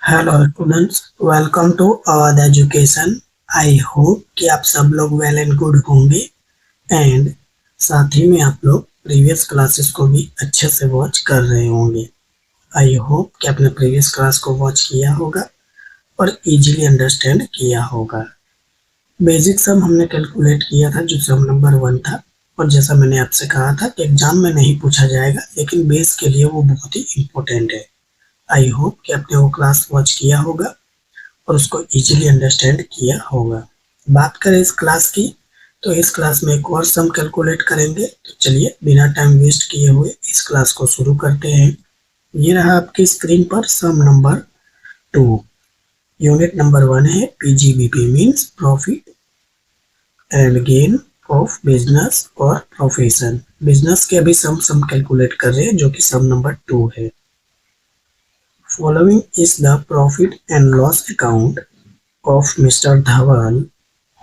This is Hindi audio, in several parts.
Hello students, welcome to our education. I hope कि आप सब लोग वेल एंड गुड होंगे एंड साथ ही में आप लोग प्रीवियस क्लासेस को भी अच्छे से वॉच कर रहे होंगे। आई होप कि आपने प्रीवियस क्लास को वॉच किया होगा और इजीली अंडरस्टैंड किया होगा। बेसिक सम हमने कैलकुलेट किया था जो सम नंबर 1 था, और जैसा मैंने आपसे कहा था कि एग्जाम में नहीं पूछा जाएगा लेकिन बेस के लिए वो बहुत ही इम्पोर्टेंट है। आई होप कि आपने वो क्लास वॉच किया होगा और उसको इजीली अंडरस्टैंड किया होगा। बात करें इस क्लास की, तो इस क्लास में एक और सम कैलकुलेट करेंगे। तो चलिए बिना टाइम वेस्ट किए हुए इस क्लास को शुरू करते हैं। ये रहा आपकी स्क्रीन पर सम नंबर 2। यूनिट नंबर 1 है PGBP means profit and gain of business और प्रोफेशन। बिजनेस के अभी सम कैलकुलेट कर रहे हैं जो कि सम नंबर 2 है। Following is the profit and loss account of Mr. Dhawan,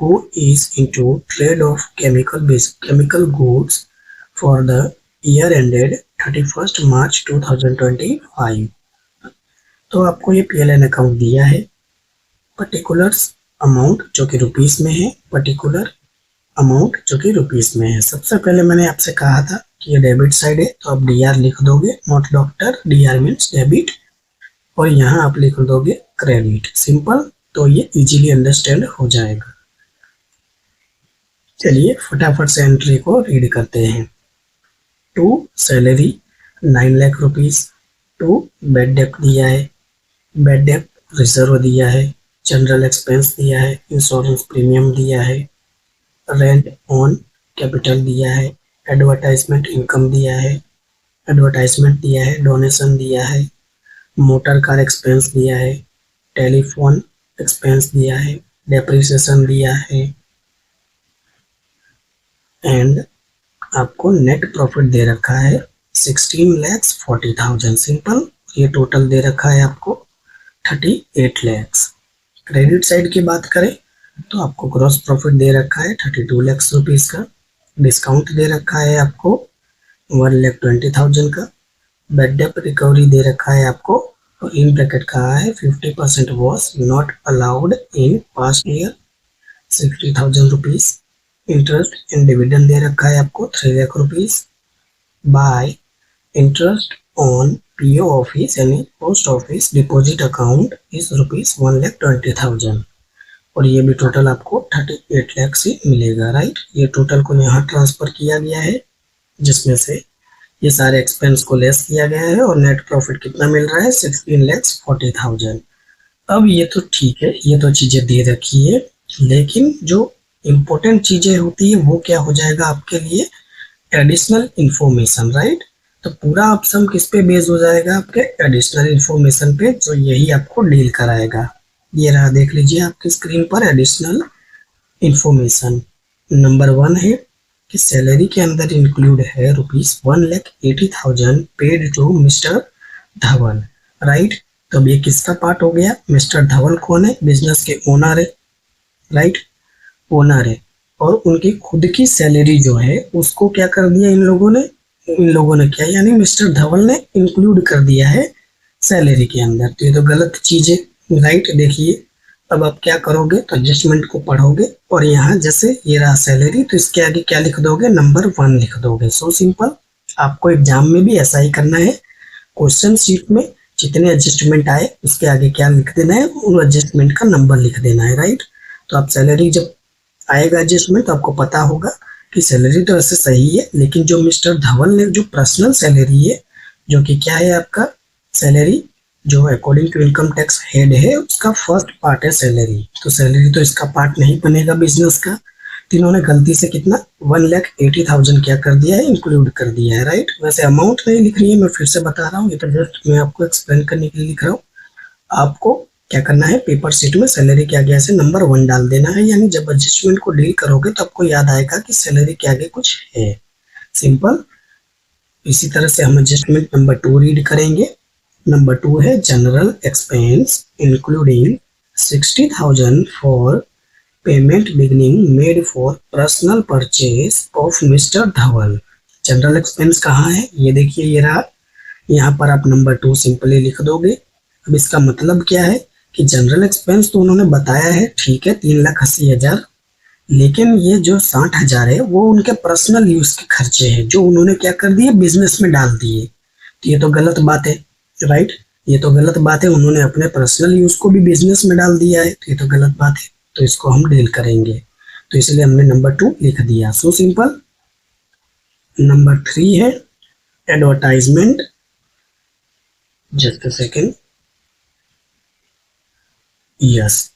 who is into trade of chemical goods for the year ended 31st March 2025। तो आपको ये PLN अकाउंट दिया है। पर्टिकुलर्स अमाउंट जो कि रुपीस में है, पर्टिकुलर अमाउंट जो कि रुपीस में है। सबसे पहले मैंने आपसे कहा था कि ये डेबिट साइड है तो आप DR लिख दोगे, not doctor, DR means debit, और यहाँ आप लिख दोगे क्रेडिट, सिंपल। तो ये इजीली अंडरस्टैंड हो जाएगा। चलिए फटाफट से एंट्री को रीड करते हैं। To salary 9 lakh rupees, to bad डेप्ट दिया है, बेड डेप्ट रिजर्व दिया है, जनरल एक्सपेंस दिया है, इंश्योरेंस प्रीमियम दिया है, रेंट ऑन कैपिटल दिया है, एडवर्टाइजमेंट इनकम दिया है, एडवर्टाइजमेंट दिया है, डोनेशन दिया है, मोटर कार एक्सपेंस दिया है, टेलीफोन एक्सपेंस दिया है, डेप्रिसिएशन दिया है, एंड आपको नेट प्रॉफिट दे रखा है 16,40,000 सिंपल। ये टोटल दे रखा है आपको 38 लाख। क्रेडिट साइड की बात करें तो आपको ग्रॉस प्रॉफिट दे रखा है 32 लाख रुपीज का, डिस्काउंट दे रखा है आपको 1,20,000 का, बेड डेप्ट रिकवरी दे रखा है आपको, और इन ब्रैकेट कहा है 50% was not allowed in past year 60,000 rupees. Interest in dividend दे रखा है आपको 3 lakh rupees. By interest on PO office यानी post office deposit account is rupees 1,20,000, और ये भी टोटल आपको 38 लाख से मिलेगा, राइट। ये टोटल को यहाँ ट्रांसफर किया गया है जिसमें से ये सारे एक्सपेंस को लेस किया गया है और नेट प्रॉफिट कितना मिल रहा है 16,40,000। अब ये तो ठीक है, ये तो चीजें दे रखी है, लेकिन जो इम्पोर्टेंट चीजें होती है वो क्या हो जाएगा आपके लिए, एडिशनल इंफॉर्मेशन, राइट। तो पूरा आप सम किस पे बेस हो जाएगा, आपके एडिशनल इंफॉर्मेशन पे, जो यही आपको डील कराएगा। ये रहा, देख लीजिए आपकी स्क्रीन पर एडिशनल इंफॉर्मेशन। नंबर 1 है कि सैलरी के अंदर इंक्लूड है rupees 1,80,000 paid to mister Dhawan, right. तो अब ये किसका पार्ट हो गया, मिस्टर धवन कौन है, बिजनेस के ओनर है, राइट, ओनर है, और उनकी खुद की सैलरी जो है उसको क्या कर दिया इन लोगों ने क्या, यानी मिस्टर धवन ने इंक्लूड कर दिया है सैलरी के अंदर। तो ये तो गलत चीज है, राइट। देखिए अब आप क्या करोगे, तो एडजस्टमेंट को पढ़ोगे और यहाँ जैसे ये रहा सैलरी, तो इसके आगे क्या लिख दोगे, नंबर 1 लिख दोगे। So simple. आपको एग्जाम में भी ऐसा ही करना है, क्वेश्चन शीट में जितने एडजस्टमेंट आए उसके आगे क्या लिख देना है, उन एडजस्टमेंट का नंबर लिख देना है, राइट। तो आप सैलरी जब आएगा एडजस्टमेंट तो आपको पता होगा कि सैलरी तो ऐसे सही है, लेकिन जो मिस्टर धवन ने जो पर्सनल सैलरी है, जो कि क्या है आपका सैलरी, जो according to income tax head है उसका फर्स्ट पार्ट है सैलरी, तो सैलरी तो इसका पार्ट नहीं बनेगा बिजनेस का। तो इन्होंने गलती से कितना 1,80,000 क्या कर दिया है, इंक्लूड कर दिया है, राइट। वैसे अमाउंट नहीं लिख रही है, मैं फिर से बता रहा हूँ, ये तो जस्ट मैं आपको एक्सप्लेन करने के लिए लिख रहा हूँ। आपको क्या करना है, पेपर शीट में सैलरी के आगे ऐसे नंबर 1 डाल देना है, यानी जब एडजस्टमेंट को डील करोगे तो आपको याद आएगा कि सैलरी के आगे कुछ है, सिंपल। इसी तरह से हम एडजस्टमेंट नंबर 2 रीड करेंगे। नंबर 2 है general expense including 60,000 for payment beginning made for personal purchase of mister Dhaval. General expense कहाँ है, ये देखिए ये रहा। यहाँ पर आप नंबर 2 सिंपली लिख दोगे, अब इसका मतलब क्या है कि जनरल एक्सपेंस तो उन्होंने बताया है, ठीक है, 3,80,000, लेकिन ये जो 60,000 है वो उनके पर्सनल यूज के खर्चे हैं जो उन्होंने क्या कर दिए, बिजनेस में डाल दिए। तो ये तो गलत बात है, राइट। ये तो गलत बात है, उन्होंने अपने पर्सनल यूज को भी बिजनेस में डाल दिया है, तो ये तो गलत बात है, तो इसको हम डील करेंगे। तो इसलिए हमने नंबर 2 लिख दिया। So simple. नंबर 3 है advertisement. Just a second. Yes,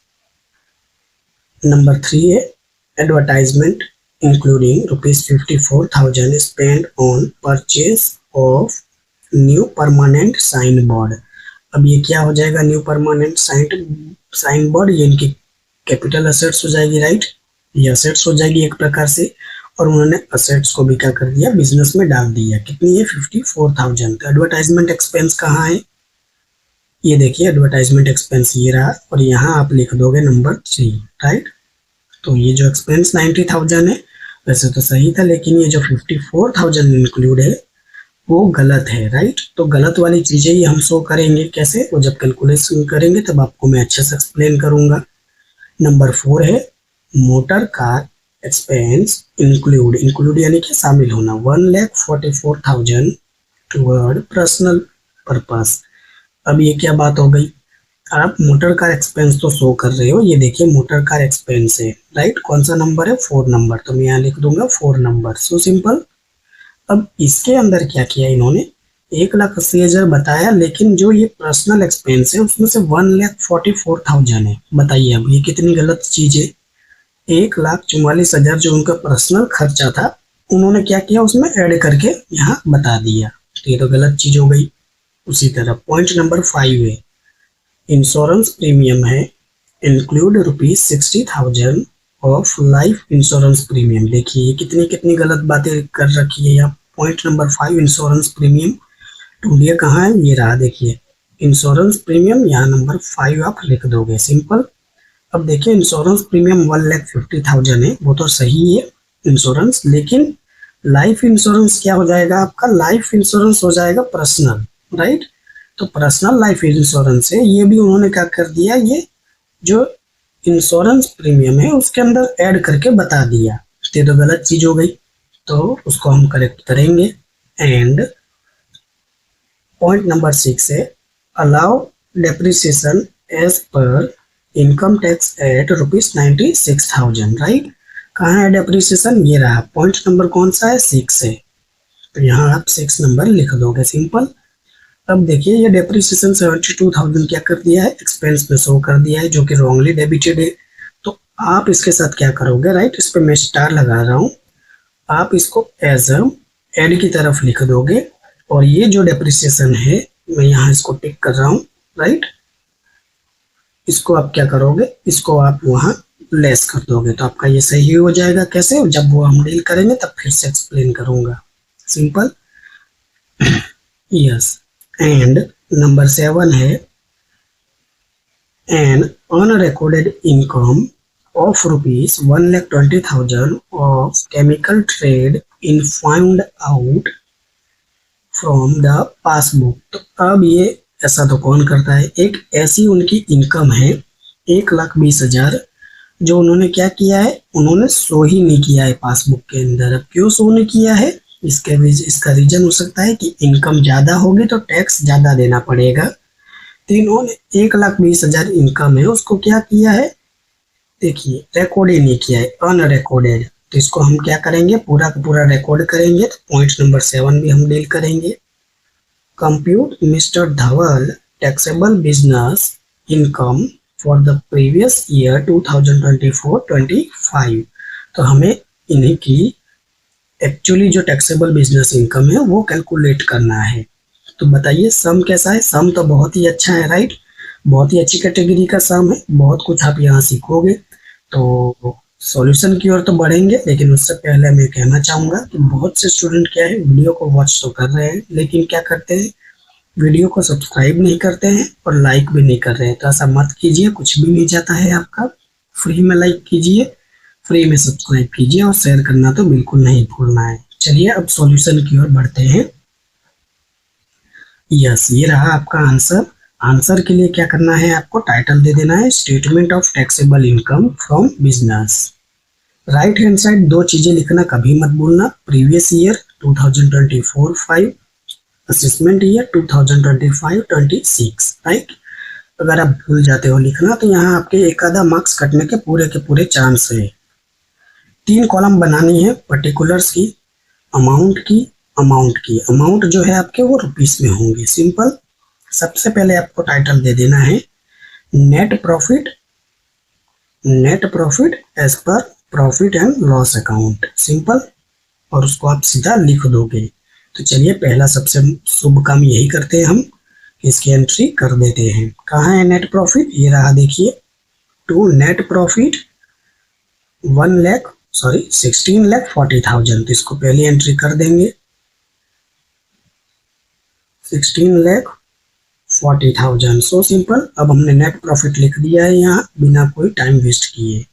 number 3 है advertisement including ₹54,000 spend on purchase of new permanent sign board. अब ये क्या हो जाएगा, न्यू परमानेंट साइन बोर्ड, ये इनकी कैपिटल असेट्स हो जाएगी, राइट। ये असेट्स हो जाएगी एक प्रकार से, और उन्होंने असेट्स को भी क्या कर दिया, बिजनेस में डाल दिया। कितनी है, 54,000। तो एडवर्टाइजमेंट एक्सपेंस कहाँ है, ये देखिए एडवर्टाइजमेंट एक्सपेंस ये रहा, और यहाँ आप लिख दोगे नंबर 3, राइट। तो ये जो एक्सपेंस 90,000 है वैसे तो सही था, लेकिन ये जो 54,000 इंक्लूड है वो गलत है, राइट। तो गलत वाली चीजें ही हम शो करेंगे, कैसे, वो जब कैलकुलेशन करेंगे तब आपको मैं अच्छे से एक्सप्लेन करूंगा। नंबर 4 है मोटर कार एक्सपेंस इंक्लूड यानी कि शामिल होना, 1,44,000 टुवर्ड पर्सनल पर्पस। अब ये क्या बात हो गई, आप मोटर कार एक्सपेंस तो शो कर रहे हो, ये देखिए मोटर कार एक्सपेंस है, राइट। कौन सा नंबर है, 4 नंबर, तो मैं यहाँ लिख दूंगा 4 नंबर। So simple. अब इसके अंदर क्या किया इन्होंने, 1,80,000 बताया, लेकिन जो ये पर्सनल एक्सपेंस है उसमें से 1,44,000 है। बताइए अब ये कितनी गलत चीज है। 1,44,000 जो उनका पर्सनल खर्चा था उन्होंने क्या किया, उसमें ऐड करके यहाँ बता दिया, तो ये तो गलत चीज हो गई। उसी तरह पॉइंट नंबर 5 है इंश्योरेंस प्रीमियम है, include ₹60,000 of life insurance premium. देखिए ये कितनी कितनी गलत बातें कर रखी है यहाँ। पॉइंट नंबर 5 इंश्योरेंस प्रीमियम ढूंढिए कहाँ है, ये रहा, देखिए इंश्योरेंस प्रीमियम, यहाँ नंबर 5 आप लिख दोगे, सिंपल। अब देखिए इंश्योरेंस प्रीमियम 1,50,000 है, वो तो सही है इंश्योरेंस, लेकिन लाइफ इंश्योरेंस क्या हो जाएगा आपका, लाइफ इंश्योरेंस हो जाएगा पर्सनल, राइट। तो पर्सनल लाइफ इंश्योरेंस है, ये भी उन्होंने क्या कर दिया, ये जो इंश्योरेंस प्रीमियम है उसके अंदर ऐड करके बता दिया, ये तो गलत चीज हो गई, तो उसको हम करेक्ट करेंगे। एंड पॉइंट नंबर 6 है allow depreciation as per income tax at ₹96,000, right. कहाँ है डेप्रिसिएशन, ये रहा, पॉइंट नंबर कौन सा है, 6 है, तो यहाँ आप 6 नंबर लिख दोगे, सिंपल। अब देखिए ये डेप्रिसिएशन 72,000 क्या कर दिया है, एक्सपेंस में शो कर दिया है, जो कि रॉन्गली डेबिटेड है। तो आप इसके साथ क्या करोगे, राइट, इस पे मैं स्टार लगा रहा हूँ, आप इसको एज एड की तरफ लिख दोगे, और ये जो डेप्रिसिएशन है मैं यहाँ इसको टिक कर रहा हूँ, राइट, इसको आप क्या करोगे, इसको आप वहाँ लेस कर दोगे, तो आपका ये सही हो जाएगा। कैसे, जब वो हम डील करेंगे तब फिर से एक्सप्लेन करूंगा, सिंपल। यस। एंड नंबर 7 है an unrecorded income of ₹1,20,000 of chemical trade in found out from the passbook। तो अब ये ऐसा तो कौन करता है, एक ऐसी उनकी इनकम है 1,20,000 जो उन्होंने क्या किया है, उन्होंने शो ही नहीं किया है पासबुक के अंदर। अब क्यों शो नहीं किया है, इसका रीजन हो सकता है कि इनकम ज्यादा होगी तो टैक्स ज्यादा देना पड़ेगा। तो इन्होंने 1,20,000 इनकम है उसको क्या किया है, देखिए रिकॉर्ड ही नहीं किया है, अनरिकॉर्डेड। तो इसको हम क्या करेंगे, पूरा का पूरा रिकॉर्ड करेंगे, तो पॉइंट नंबर 7 भी हम डील करेंगे। Compute mister Dhaval taxable business income for the previous year 2024-25। तो हमें इन्हीं की एक्चुअली जो टैक्सेबल बिजनेस इनकम है वो कैलकुलेट करना है। तो बताइए सम कैसा है, सम तो बहुत ही अच्छा है, राइट, बहुत ही अच्छी कैटेगरी का सम है, बहुत कुछ आप यहाँ सीखोगे। तो सॉल्यूशन की ओर तो बढ़ेंगे, लेकिन उससे पहले मैं कहना चाहूंगा कि बहुत से स्टूडेंट क्या है, वीडियो को वॉच तो कर रहे हैं लेकिन क्या करते हैं, वीडियो को सब्सक्राइब नहीं करते हैं और लाइक भी नहीं कर रहे हैं। तो ऐसा मत कीजिए, कुछ भी नहीं जाता है आपका, फ्री में लाइक कीजिए, फ्री में सब्सक्राइब कीजिए, और शेयर करना तो बिल्कुल नहीं भूलना है। चलिए अब सॉल्यूशन की ओर बढ़ते हैं। यस, ये रहा आपका आंसर, आंसर के लिए क्या करना है, आपको टाइटल दे देना है statement of taxable income from business. Right hand side दो चीजें लिखना कभी मत भूलना, previous year 2024-5, assessment year 2025-26, right. अगर आप भूल जाते हो लिखना तो यहाँ आपके एक आधा मार्क्स कटने के पूरे चांस है। 3 कॉलम बनानी है, पर्टिकुलर्स की, अमाउंट जो है आपके वो रुपीस में होंगे। सिंपल। सबसे पहले आपको टाइटल दे देना है net profit as per profit and loss account, simple. और उसको आप सीधा लिख दोगे। तो चलिए पहला सबसे शुभ काम यही करते हैं हम, इसकी एंट्री कर देते हैं। कहाँ है नेट प्रॉफिट, ये रहा देखिए। टू नेट प्रॉफिट 16,40,000, तो इसको पहली एंट्री कर देंगे 16,40,000। So simple. अब हमने नेट प्रॉफिट लिख दिया है यहाँ बिना कोई टाइम वेस्ट किए।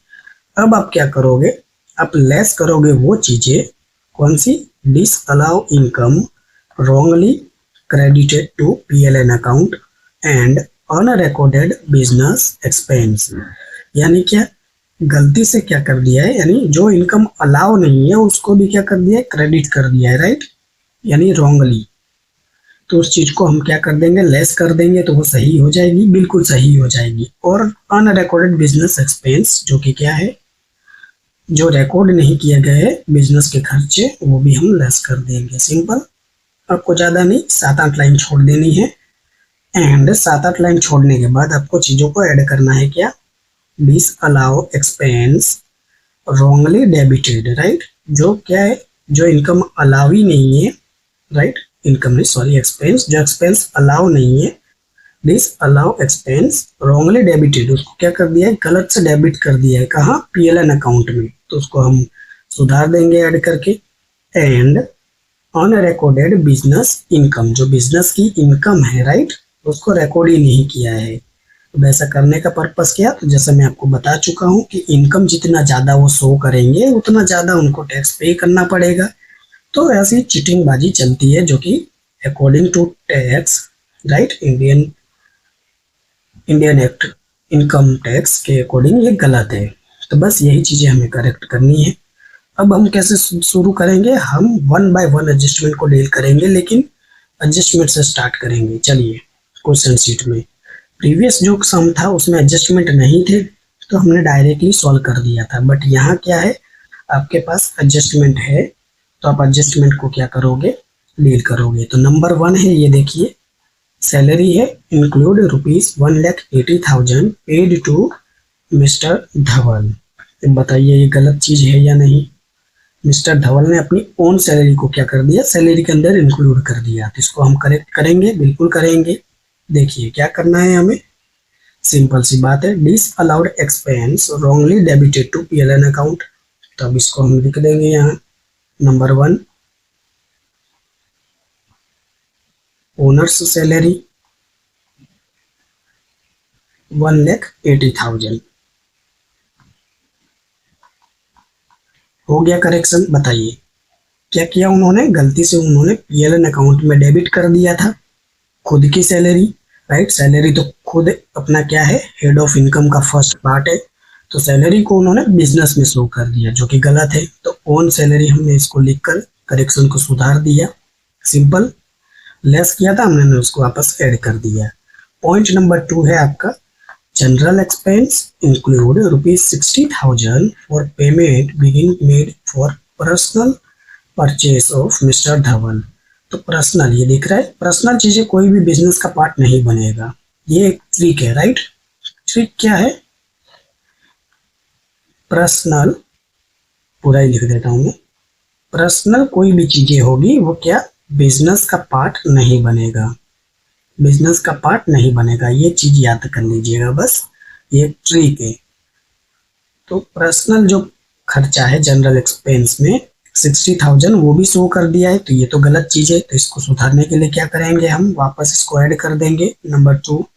अब आप क्या करोगे, आप लेस करोगे वो चीजें, कौन सी, disallow income wrongly credited to PLN account and unrecorded business expense। यानी क्या, गलती से क्या कर दिया है, यानी जो इनकम अलाउ नहीं है उसको भी क्या कर दिया है, क्रेडिट कर दिया है, राइट, यानी रॉन्गली। तो उस चीज को हम क्या कर देंगे, लेस कर देंगे, तो वो सही हो जाएगी, बिल्कुल सही हो जाएगी। और अनरिकॉर्डेड बिजनेस एक्सपेंस जो कि क्या है, जो रिकॉर्ड नहीं किया गया है बिजनेस के खर्चे, वो भी हम लेस कर देंगे। सिंपल। आपको ज्यादा नहीं, 7-8 लाइन छोड़ देनी है। एंड 7-8 लाइन छोड़ने के बाद आपको चीजों को ऐड करना है, क्या, disallow expense wrongly debited, right. जो क्या है, जो इनकम अलाउ ही नहीं है, राइट, इनकम नहीं, सॉरी, एक्सपेंस, जो एक्सपेंस अलाउ नहीं है, this allow expense wrongly debited, उसको क्या कर दिया है, गलत से डेबिट कर दिया है, कहाँ, PLN अकाउंट में। तो उसको हम सुधार देंगे ऐड करके। एंड अनरिकॉर्डेड बिजनेस इनकम, जो बिजनेस की इनकम है, राइट, उसको रिकॉर्ड ही नहीं किया है। तो वैसा करने का पर्पस क्या, तो जैसे मैं आपको बता चुका हूँ कि इनकम जितना ज्यादा वो शो करेंगे उतना ज्यादा उनको टैक्स पे करना पड़ेगा। तो ऐसी चीटिंग बाजी चलती है, जो कि according to tax, right, Indian act income tax के अकॉर्डिंग ये गलत है। तो बस यही चीजें हमें करेक्ट करनी है। अब हम कैसे शुरू करेंगे, हम 1 बाय 1 एडजस्टमेंट को डील करेंगे, लेकिन एडजस्टमेंट से स्टार्ट करेंगे। चलिए, क्वेश्चन शीट में प्रीवियस जो सम था उसमें एडजस्टमेंट नहीं थे, तो हमने डायरेक्टली सॉल्व कर दिया था। बट यहाँ क्या है, आपके पास एडजस्टमेंट है, तो आप एडजस्टमेंट को क्या करोगे, डील करोगे। तो नंबर 1 है, ये देखिए, सैलरी है, इंक्लूड ₹1,80,000 पेड टू मिस्टर धवल। बताइए ये गलत चीज है या नहीं। मिस्टर धवल ने अपनी ओन सैलरी को क्या कर दिया, सैलरी के अंदर इंक्लूड कर दिया। तो इसको हम करेक्ट करेंगे, बिल्कुल करेंगे। देखिए क्या करना है हमें, सिंपल सी बात है, disallowed expense wrongly debited to PLN account. तो अब इसको हम लिख देंगे यहाँ, नंबर 1, ओनर्स सैलरी 1,80,000। हो गया करेक्शन। बताइए क्या किया उन्होंने, गलती से उन्होंने PLN अकाउंट में डेबिट कर दिया था खुद की सैलरी, राइट। सैलरी तो खुद अपना क्या है, हेड ऑफ इनकम का फर्स्ट पार्ट है। तो सैलरी को उन्होंने बिजनेस में शो कर दिया, जो कि गलत है। तो ओन सैलरी हमने इसको लिखकर करेक्शन को सुधार दिया। सिंपल। लेस किया था हमने, उसको वापस ऐड कर दिया। पॉइंट नंबर 2 है आपका, general expense include ₹60,000 for payment बिगिन made for personal purchase of mister Dhawal. तो पर्सनल, ये दिख रहा है, पर्सनल चीजें कोई भी बिजनेस का पार्ट नहीं बनेगा। ये एक ट्रिक है, राइट। ट्रिक क्या है, पर्सनल, पूरा ही लिख देता हूं मैं, पर्सनल कोई भी चीजें होगी वो क्या, बिजनेस का पार्ट नहीं बनेगा, बिजनेस का पार्ट नहीं बनेगा। ये चीज याद कर लीजिएगा बस, ये ट्रिक है। तो पर्सनल जो खर्चा है जनरल एक्सपेंस में 60,000 वो भी शो कर दिया है, तो ये तो गलत चीज है। तो इसको सुधारने के लिए क्या करेंगे, हम वापस इसको ऐड कर देंगे। नंबर 2,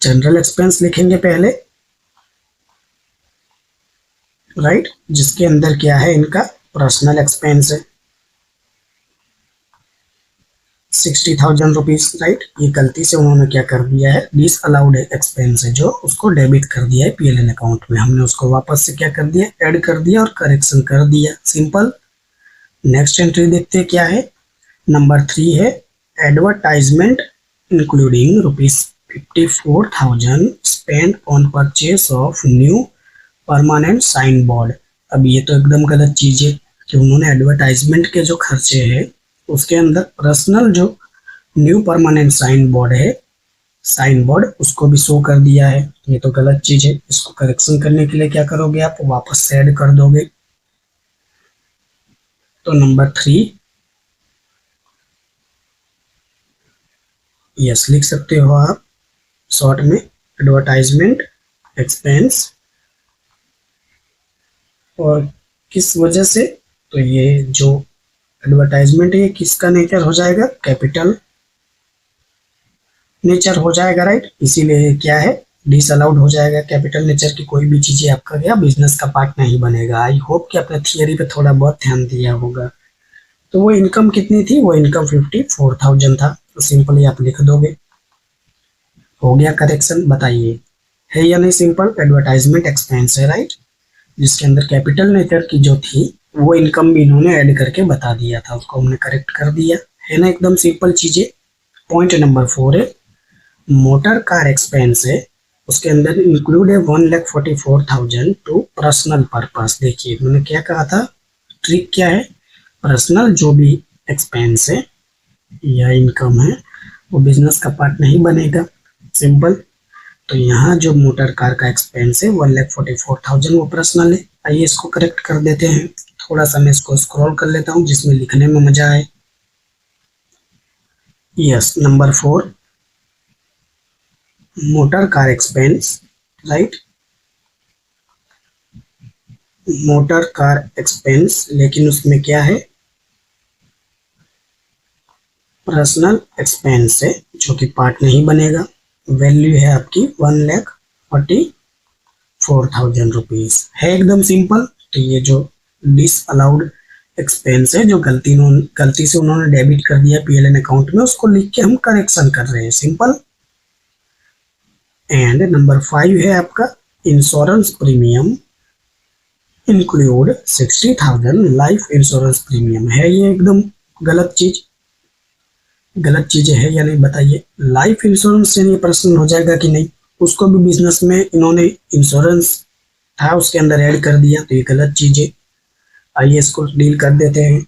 जनरल एक्सपेंस लिखेंगे पहले, राइट, जिसके अंदर क्या है, इनका पर्सनल एक्सपेंस है। 60,000 रुपीज, राइट। ये गलती से उन्होंने क्या कर दिया है, डिस अलाउड एक्सपेंस है जो उसको डेबिट कर दिया है पीएलएन अकाउंट में। हमने उसको वापस से क्या कर दिया, ऐड कर दिया और करेक्शन कर दिया, सिंपल। नेक्स्ट एंट्री देखते हैं क्या है। नंबर 3 है advertisement including ₹54,000 spend on purchase of new permanent sign board. अब ये तो एकदम गलत चीज है कि उन्होंने एडवर्टाइजमेंट के जो खर्चे हैं उसके अंदर पर्सनल जो न्यू परमानेंट साइन बोर्ड है, साइन बोर्ड उसको भी शो कर दिया है। ये तो गलत चीज है। इसको करेक्शन करने के लिए क्या करोगे, आप वापस से ऐड कर दोगे। तो नंबर 3 यस लिख सकते हो आप शॉर्ट में, एडवर्टाइजमेंट एक्सपेंस। और किस वजह से, तो ये जो एडवर्टाइजमेंट है ये किसका नेचर हो जाएगा, कैपिटल नेचर हो जाएगा, राइट। इसीलिए क्या है, डिसअलाउड हो जाएगा। कैपिटल नेचर की कोई भी चीजें आपका क्या बिजनेस का पार्ट नहीं बनेगा। आई होप कि आपने थियरी पे थोड़ा बहुत ध्यान दिया होगा। तो वो इनकम कितनी थी, वो इनकम 54,000 था। तो सिंपली आप लिख दोगे, हो गया करेक्शन। बताइए है या नहीं सिंपल, एडवर्टाइजमेंट एक्सपेंस है, राइट, जिसके अंदर कैपिटल नेचर की जो थी वो इनकम भी इन्होंने ऐड करके बता दिया था, उसको हमने करेक्ट कर दिया है ना, एकदम सिंपल चीजें। पॉइंट नंबर 4 है मोटर कार एक्सपेंस है, उसके अंदर इंक्लूड है 1,44,000 टू पर्सनल पर्पस। देखिए मैंने क्या कहा था, ट्रिक क्या है, पर्सनल जो भी एक्सपेंस है या इनकम है वो बिजनेस का पार्ट नहीं बनेगा, सिंपल। तो यहाँ जो मोटर कार का एक्सपेंस है 1,44,000 वो पर्सनल है। आइए इसको करेक्ट कर देते हैं। थोड़ा सा मैं इसको स्क्रॉल कर लेता हूँ जिसमें लिखने में मजा आए। Yes number 4 motor car expense, right, motor car expense, लेकिन उसमें क्या है, पर्सनल एक्सपेंस है जो कि पार्ट नहीं बनेगा। वैल्यू है आपकी 1,44,000 रुपीज, है एकदम सिंपल। तो ये जो डिस अलाउड एक्सपेंस है जो गलती से उन्होंने डेबिट कर दिया पीएलएन अकाउंट में, उसको लिख के हम करेक्शन कर रहे हैं, सिंपल। एंड नंबर 5 है आपका insurance premium include 60,000 life insurance premium. है ये एकदम गलत चीज, गलत चीजें है या नहीं बताइए। लाइफ इंश्योरेंस से ये पर्सनल हो जाएगा कि नहीं, उसको भी बिजनेस में इन्होंने इंश्योरेंस था उसके अंदर ऐड कर दिया, तो ये गलत चीज है। आइए इसको डील कर देते हैं।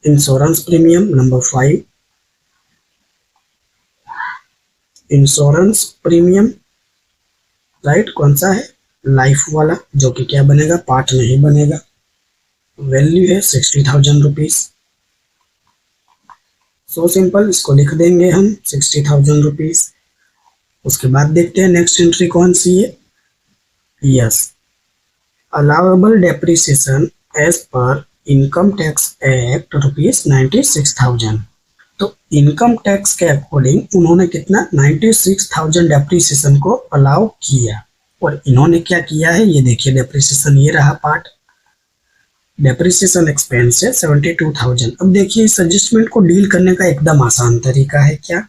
Insurance premium number 5, insurance premium, right, कौन सा है, लाइफ वाला, जो कि क्या बनेगा, पार्ट नहीं बनेगा। वैल्यू है 60,000 रुपीज। सो सिंपल, इसको लिख देंगे हम 60,000 रुपीज। उसके बाद देखते हैं नेक्स्ट एंट्री कौन सी है। Yes allowable depreciation as per income tax act ₹96,000। तो इनकम टैक्स के अकॉर्डिंग उन्होंने कितना 96,000 डेप्रिसिएशन को अलाउ किया। और इन्होंने क्या किया है ये देखिए, डेप्रिसिएशन ये रहा पार्ट, डेप्रिसिएशन एक्सपेंस है 72,000। अब देखिए इस एडजस्टमेंट को डील करने का एकदम आसान तरीका है, क्या,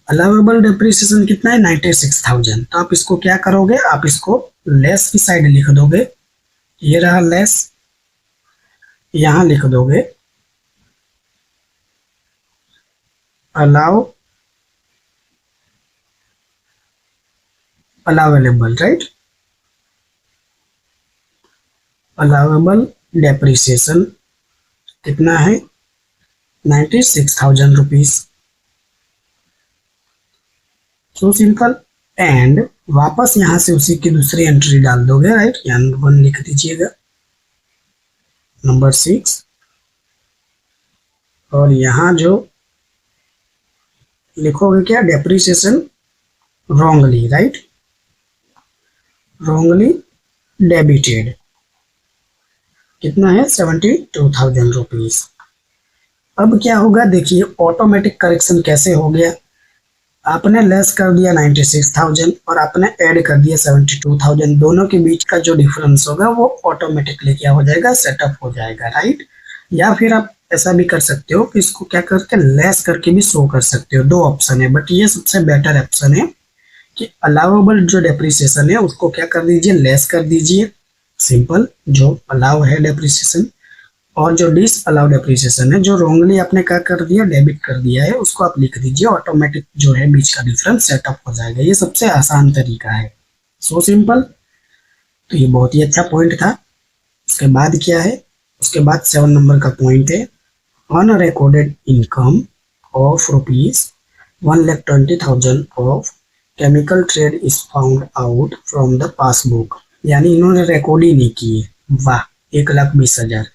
अलाउेबल डेप्रिसिएशन कितना है 96,000। तो आप इसको क्या करोगे, आप इसको लेस की साइड लिख दोगे, ये रहा लेस, यहां लिख दोगे अलाउेबल, राइट, अलाउेबल डेप्रिसिएशन कितना है 96,000 रुपीज। So simple. एंड वापस यहां से उसी की दूसरी एंट्री डाल दोगे, राइट, यहाँ 1 लिख दीजिएगा, नंबर 6, और यहां जो लिखोगे क्या, depreciation wrongly, right, wrongly debited, कितना है 72,000 रुपीज। अब क्या होगा देखिए, ऑटोमेटिक करेक्शन कैसे हो गया, आपने लेस कर दिया 96,000 और आपने ऐड कर दिया 72,000, दोनों के बीच का जो डिफरेंस होगा वो ऑटोमेटिकली क्या हो जाएगा, सेटअप हो जाएगा, राइट। या फिर आप ऐसा भी कर सकते हो कि इसको क्या करके लेस करके भी शो कर सकते हो, दो ऑप्शन है, बट ये सबसे बेटर ऑप्शन है कि अलाउेबल जो डेप्रिसिएशन है उसको क्या कर दीजिए, लेस कर दीजिए, सिंपल, जो अलाउ है डेप्रिसिएशन, और जो डिस अलाउ डेप्रिसिएशन है, जो रॉन्गली आपने क्या कर दिया, डेबिट कर दिया है, उसको आप लिख दीजिए, ऑटोमेटिक जो है बीच का डिफरेंस सेटअप हो जाएगा। ये सबसे आसान तरीका है, सो सिंपल। तो ये बहुत ही अच्छा पॉइंट था। उसके बाद क्या है, उसके बाद 7 नंबर का पॉइंट है, unrecorded income of ₹1,20,000 of chemical trade is found out from the passbook. यानी इन्होंने रिकॉर्ड ही नहीं किए, वाह, 1,20,000।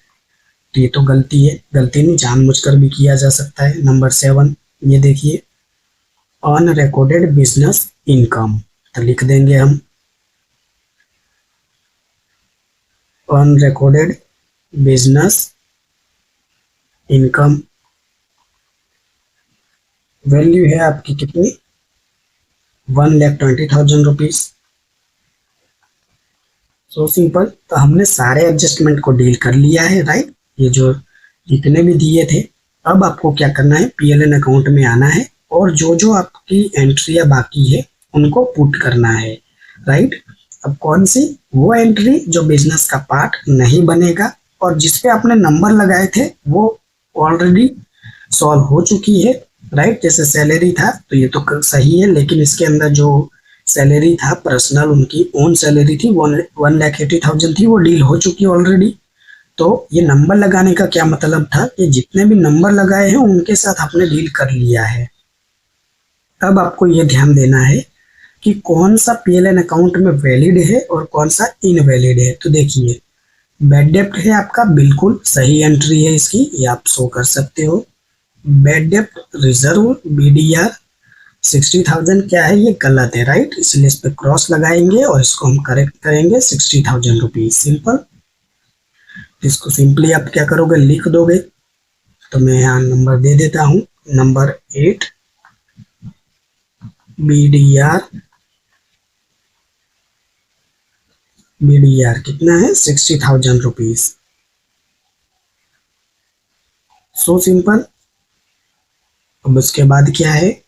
तो ये तो गलती है, गलती नहीं, जानबूझकर भी किया जा सकता है। नंबर 7, ये देखिए, अनरिकॉर्डेड बिजनेस इनकम, तो लिख देंगे हम अनरिकॉर्डेड बिजनेस इनकम। वैल्यू है आपकी कितनी, ₹1,20,000। So simple. तो हमने सारे एडजस्टमेंट को डील कर लिया है, राइट। ये जो जितने भी दिए थे, अब आपको क्या करना है, पीएलएन अकाउंट में आना है और जो जो आपकी एंट्रियां बाकी है उनको पुट करना है, राइट। अब कौन सी, वो एंट्री जो बिजनेस का पार्ट नहीं बनेगा और जिसपे आपने नंबर लगाए थे वो ऑलरेडी सॉल्व हो चुकी है, राइट। जैसे सैलरी था तो ये तो सही है, लेकिन इसके अंदर जो सैलरी था पर्सनल, उनकी ओन सैलरी थी 1,80,000 थी, वो डील हो चुकी ऑलरेडी। तो ये नंबर लगाने का क्या मतलब था कि जितने भी नंबर लगाए हैं उनके साथ आपने डील कर लिया है। अब आपको ये ध्यान देना है कि कौन सा पीएलएन अकाउंट में वैलिड है और कौन सा इनवैलिड है। तो देखिए, बैड डेप्ट है आपका, बिल्कुल सही एंट्री है इसकी, ये आप शो कर सकते हो। बैड डेप्ट रिजर्व बीडीआर 60,000 क्या है, ये गलत है, राइट। इसलिए इस पे क्रॉस लगाएंगे और इसको हम करेक्ट करेंगे, ₹60,000, सिंपल। इसको सिंपली आप क्या करोगे, लिख दोगे। तो मैं यहाँ नंबर दे देता हूँ, नंबर 8, बीडीआर कितना है, ₹60,000। So simple. अब उसके बाद क्या है,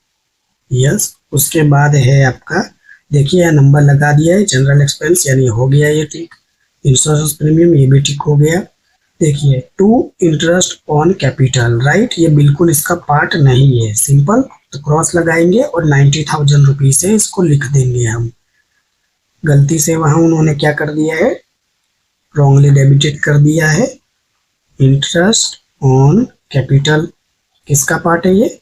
यस, उसके बाद है आपका, देखिए यहाँ नंबर लगा दिया है, जनरल एक्सपेंस यानी हो गया ये ठीक, इंश्योरेंस प्रीमियम ये भी ठीक हो गया। देखिए, to interest on capital, right, ये बिल्कुल इसका पार्ट नहीं है, सिंपल। तो क्रॉस लगाएंगे और ₹90,000 है, इसको लिख देंगे हम। गलती से वहां उन्होंने क्या कर दिया है, रॉन्गली डेबिटेड कर दिया है। इंटरेस्ट ऑन कैपिटल किसका पार्ट है, ये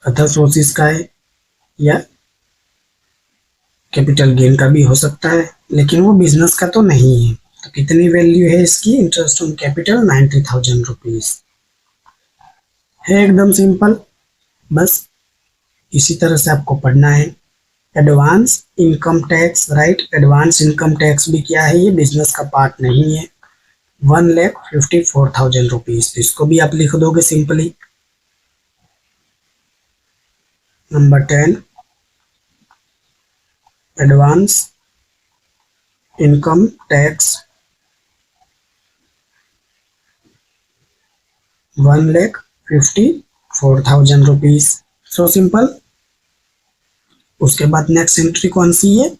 अदर सोर्सेस का है या कैपिटल गेन का भी हो सकता है, लेकिन वो बिजनेस का तो नहीं है। तो कितनी वैल्यू है इसकी, इंटरेस्ट ऑन कैपिटल ₹90,000 है, एकदम सिंपल। बस इसी तरह से आपको पढ़ना है। Advance income tax, right, advance income tax भी क्या है, ये बिजनेस का पार्ट नहीं है, ₹1,54,000। तो इसको भी आप लिख दोगे simply. Number 10, advance income tax ₹1,54,000। So simple. उसके बाद नेक्स्ट एंट्री कौन सी है,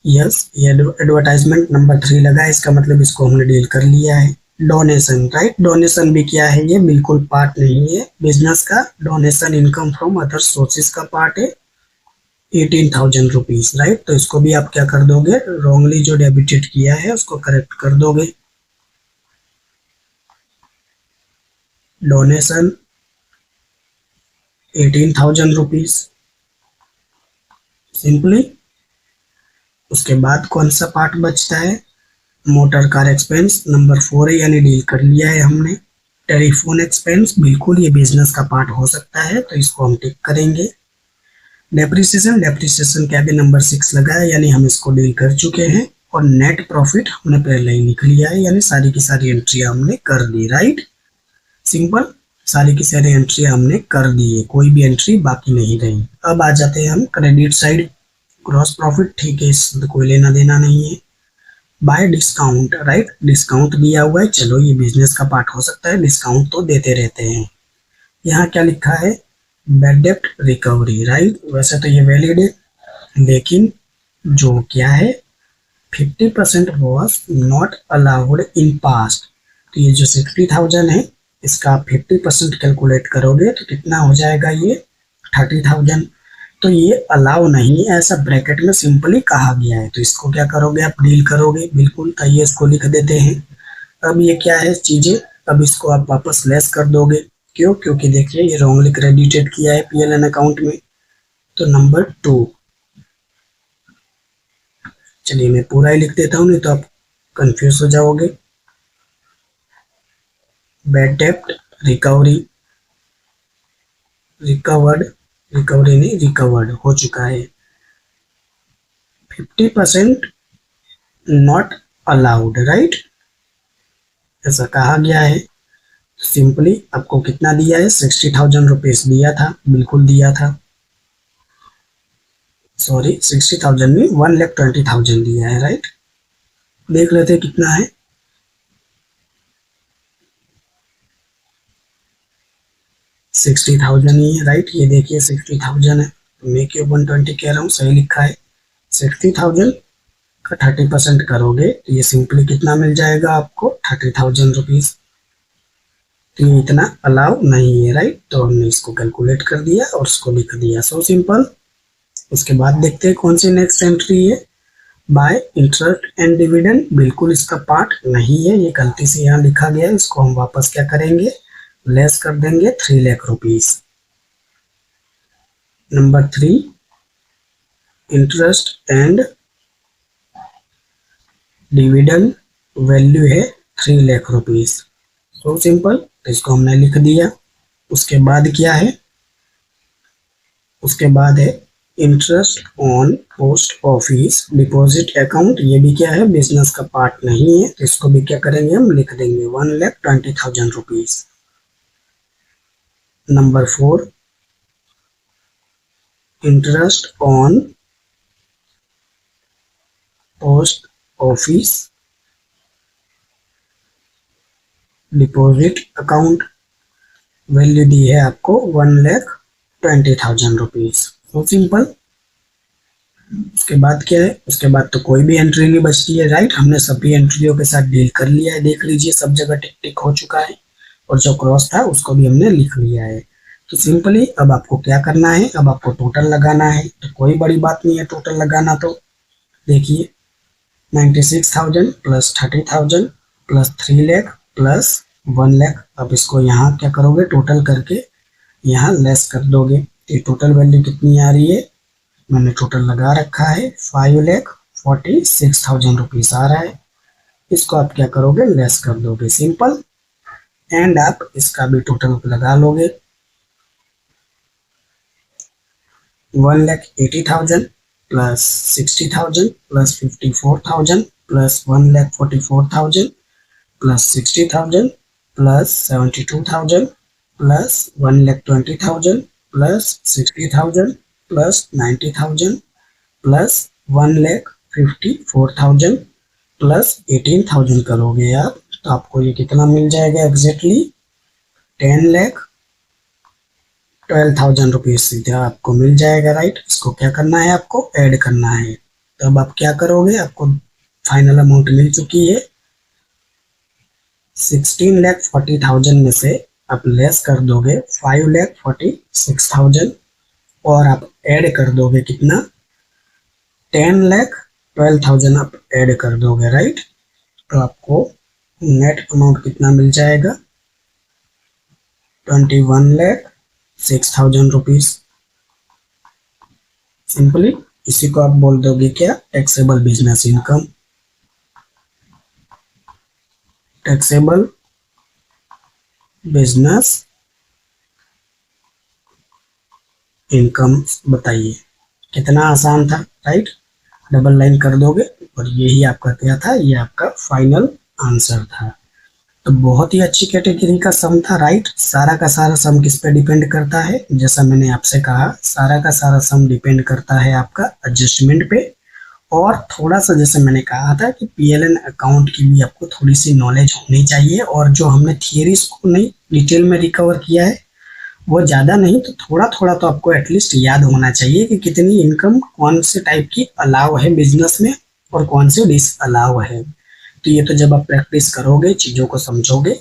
यस, ये एडवर्टाइजमेंट नंबर 3 लगा है, इसका मतलब इसको हमने डील कर लिया है। डोनेशन, राइट, डोनेशन भी क्या है, ये बिल्कुल पार्ट नहीं है बिजनेस का। Donation income from other sources का पार्ट है, ₹18,000, राइट। तो इसको भी आप क्या कर दोगे, रॉन्गली जो डेबिटेड किया है उसको करेक्ट कर दोगे। Donation ₹18,000 simply. उसके बाद कौन सा पार्ट बचता है, मोटर कार एक्सपेंस नंबर 4 है, यानी डील कर लिया है हमने। टेलीफोन एक्सपेंस, बिल्कुल ये बिजनेस का पार्ट हो सकता है, तो इसको हम टिक करेंगे। डेप्रिसिएशन क्या भी नंबर 6 लगा है, यानी हम इसको डील कर चुके हैं। और नेट प्रॉफिट हमने पहले ही लिख लिया है, यानी सारी की सारी एंट्री हमने कर दी, राइट, सिंपल। सारी की सारी एंट्री हमने कर दी है, कोई भी एंट्री बाकी नहीं रही। अब आ जाते हैं हम क्रेडिट साइड, ग्रॉस प्रॉफिट, ठीक है, इससे कोई लेना देना नहीं है। बाय डिस्काउंट, राइट, डिस्काउंट दिया हुआ है, चलो ये बिजनेस का पार्ट हो सकता है, डिस्काउंट तो देते रहते हैं। यहाँ क्या लिखा है, बैड डेब्ट रिकवरी, राइट, वैसे तो ये वैलिड है, लेकिन जो क्या है 50% was not allowed in past, तो ये जो 60,000 है इसका आप 50% कैलकुलेट करोगे तो कितना हो जाएगा, ये 30,000। तो ये अलाउ नहीं है, ऐसा ब्रैकेट में सिंपली कहा गया है, तो इसको क्या करोगे आप, डील करोगे, बिल्कुल, तो ये इसको लिख देते हैं। अब ये क्या है चीजें, अब इसको आप वापस लेस कर दोगे, क्यों, क्योंकि देखिए ये रॉन्गली क्रेडिटेड किया है पीएलएन अकाउंट में। तो नंबर 2, चलिए मैं पूरा ही लिख देता हूँ, नहीं तो आप कंफ्यूज हो जाओगे। बैड डेब्ट रिकवरी, रिकवर्ड, रिकवरी नहीं रिकवर्ड हो चुका है, 50% नॉट अलाउड, राइट, ऐसा कहा गया है। सिंपली आपको कितना दिया है, 60,000 रुपीज दिया था, बिल्कुल दिया था, सॉरी 60,000 में 1,20,000 दिया है, राइट। देख लेते हैं कितना है, 60,000 ही है, राइट, ये देखिए 60,000 है, तो मैं क्यों 120 कह रहा हूँ, सही लिखा है। 60,000 का 30% करोगे तो ये सिंपली कितना मिल जाएगा आपको, 30,000 रुपीज। तो ये इतना अलाउ नहीं है, राइट, तो हमने इसको कैलकुलेट कर दिया और इसको लिख दिया, सो सिंपल। उसके बाद देखते हैं कौन सी नेक्स्ट एंट्री है, बाय इंटरेस्ट एंड डिविडेंड, बिल्कुल इसका पार्ट नहीं है, ये गलती से यहाँ लिखा गया है, इसको हम वापस क्या करेंगे, लेस कर देंगे 3 lakh rupees. Number 3, interest and dividend value है 3 लाख रुपीज, सो सिंपल, तो इसको हमने लिख दिया। उसके बाद क्या है, उसके बाद है interest on post office deposit account, ये भी क्या है, बिजनेस का पार्ट नहीं है, तो इसको भी क्या करेंगे, हम लिख देंगे 1,20,000 rupees. Number 4, interest on post office deposit account, value दी है आपको 1,20,000 रुपीज, तो सिंपल। उसके बाद क्या है, उसके बाद तो कोई भी एंट्री नहीं बचती है, राइट, हमने सभी एंट्रियों के साथ डील कर लिया है, देख लीजिए सब जगह टिक टिक हो चुका है, और जो क्रॉस था उसको भी हमने लिख लिया है। तो सिंपली अब आपको क्या करना है, अब आपको टोटल लगाना है, तो कोई बड़ी बात नहीं है टोटल लगाना, तो देखिए 96,000 plus 30,000 plus 3 lakh plus 1 lakh, अब इसको यहाँ क्या करोगे, टोटल करके यहाँ लेस कर दोगे, तो टोटल वैल्यू कितनी आ रही है, मैंने टोटल लगा रखा है 5,46,000 रुपीज आ रहा है, इसको आप क्या करोगे, लेस कर दोगे, सिंपल, एंड आप इसका भी टोटल लगा लोगे, 1,80,000 plus 60,000 plus 54,000 plus 1,44,000 plus 60,000 plus 72,000 plus 1,20,000 plus 60,000 plus 90,000 plus 1,54,000 plus 18,000 करोगे आप, तो आपको ये कितना मिल जाएगा एग्जैक्टली, 10,12,000 रुपीज सीधा आपको मिल जाएगा, राइट। इसको क्या करना है, आपको ऐड करना है, तो अब आप क्या करोगे, आपको फाइनल अमाउंट मिल चुकी है, 16,40,000 में से आप लेस कर दोगे 5,46,000 और आप ऐड कर दोगे कितना, 10,12,000 आप ऐड कर दोगे, राइट, तो आपको नेट अमाउंट कितना मिल जाएगा, 21,06,000 रुपीज। सिंपली इसी को आप बोल दोगे क्या, taxable business income, taxable business income. बताइए कितना आसान था, राइट, डबल लाइन कर दोगे और यही आपका क्या था, ये आपका फाइनल आंसर था। तो बहुत ही अच्छी कैटेगरी का सम था, राइट। सारा का सारा सम किस पे डिपेंड करता है, जैसा मैंने आपसे कहा, सारा का सारा सम डिपेंड करता है आपका एडजस्टमेंट पे और थोड़ा सा जैसे मैंने कहा था कि पीएलएन अकाउंट की भी आपको थोड़ी सी नॉलेज होनी चाहिए, और जो हमने थियरीज को नहीं डिटेल में रिकवर किया है वो ज़्यादा नहीं तो थोड़ा थोड़ा तो आपको एटलीस्ट याद होना चाहिए कि कितनी इनकम कौन से टाइप की अलाउ है बिजनेस में और कौन से डिस अलाउ है। तो ये तो जब आप प्रैक्टिस करोगे, चीज़ों को समझोगे,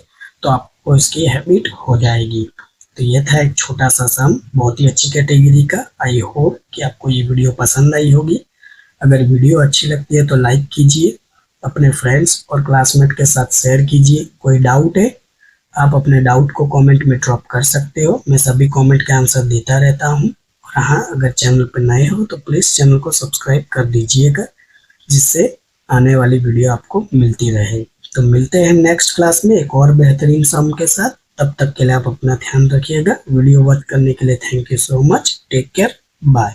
तो आपको इसकी हैबिट हो जाएगी। तो ये था एक छोटा सा सम, बहुत ही अच्छी कैटेगरी का। आई होप कि आपको ये वीडियो पसंद आई होगी। अगर वीडियो अच्छी लगती है तो लाइक कीजिए, अपने फ्रेंड्स और क्लासमेट के साथ शेयर कीजिए। कोई डाउट है, आप अपने डाउट को कमेंट में ड्रॉप कर सकते हो, मैं सभी कमेंट के आंसर देता रहता हूँ। और हाँ, अगर चैनल पर नए हो तो प्लीज़ चैनल को सब्सक्राइब कर दीजिएगा, जिससे आने वाली वीडियो आपको मिलती रहे। तो मिलते हैं नेक्स्ट क्लास में एक और बेहतरीन सम के साथ। तब तक के लिए आप अपना ध्यान रखिएगा। वीडियो वॉच करने के लिए thank you so much. Take care, bye.